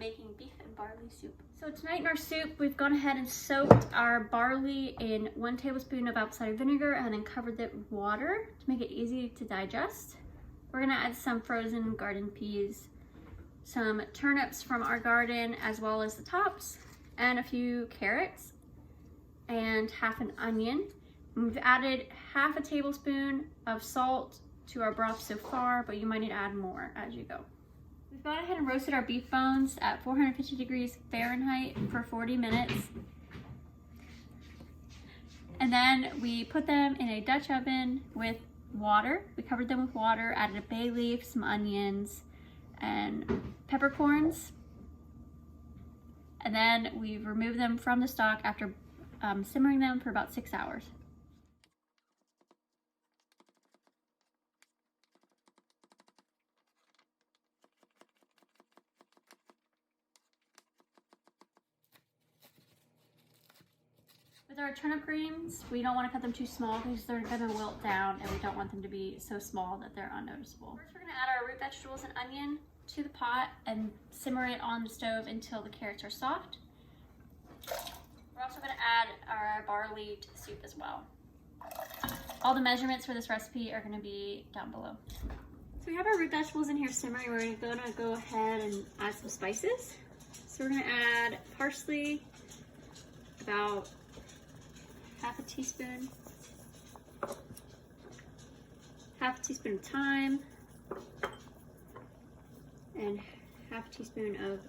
making beef and barley soup. So tonight in our soup, we've gone ahead and soaked our barley in 1 tablespoon of apple cider vinegar and then covered it with water to make it easy to digest. We're gonna add some frozen garden peas, some turnips from our garden as well as the tops, and a few carrots and half an onion. And we've added half a tablespoon of salt to our broth so far, but you might need to add more as you go. We've gone ahead and roasted our beef bones at 450 degrees Fahrenheit for 40 minutes. And then we put them in a Dutch oven with water. We covered them with water, added a bay leaf, some onions, and peppercorns. And then we removed them from the stock after simmering them for about 6 hours. With our turnip greens, we don't want to cut them too small because they're going to wilt down, and we don't want them to be so small that they're unnoticeable. First, we're going to add our root vegetables and onion to the pot and simmer it on the stove until the carrots are soft. We're also going to add our barley to the soup as well. All the measurements for this recipe are going to be down below. So we have our root vegetables in here simmering. We're going to go ahead and add some spices. So we're going to add parsley, about half a teaspoon of thyme, and half a teaspoon of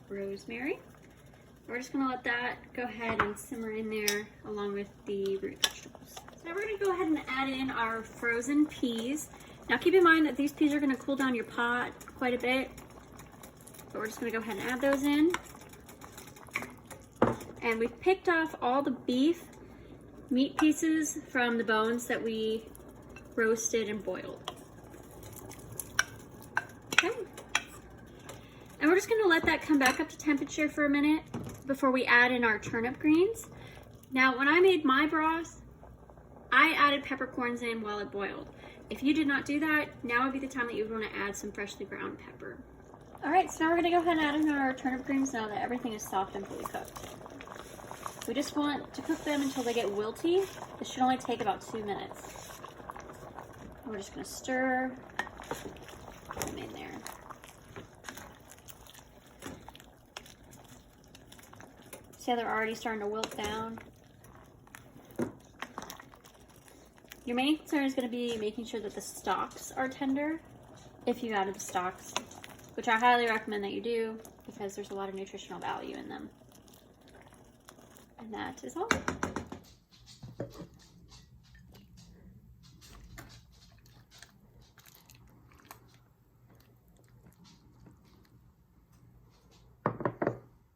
rosemary. We're just gonna let that go ahead and simmer in there along with the root vegetables. So now we're gonna go ahead and add in our frozen peas. Now keep in mind that these peas are gonna cool down your pot quite a bit, but we're just gonna go ahead and add those in. And we've picked off all the beef meat pieces from the bones that we roasted and boiled. Okay. And we're just gonna let that come back up to temperature for a minute before we add in our turnip greens. Now, when I made my broth, I added peppercorns in while it boiled. If you did not do that, now would be the time that you would want to add some freshly ground pepper. All right, so now we're gonna go ahead and add in our turnip greens now that everything is soft and fully cooked. We just want to cook them until they get wilty. This should only take about 2 minutes. We're just gonna stir them in there. See how they're already starting to wilt down? Your main concern is gonna be making sure that the stalks are tender if you added the stalks, which I highly recommend that you do because there's a lot of nutritional value in them. And that is all.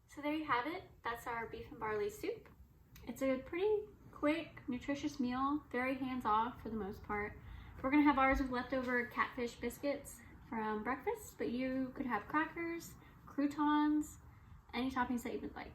So there you have it. That's our beef and barley soup. It's a pretty quick, nutritious meal, very hands-off for the most part. We're gonna have ours with leftover catfish biscuits from breakfast, but you could have crackers, croutons, any toppings that you would like.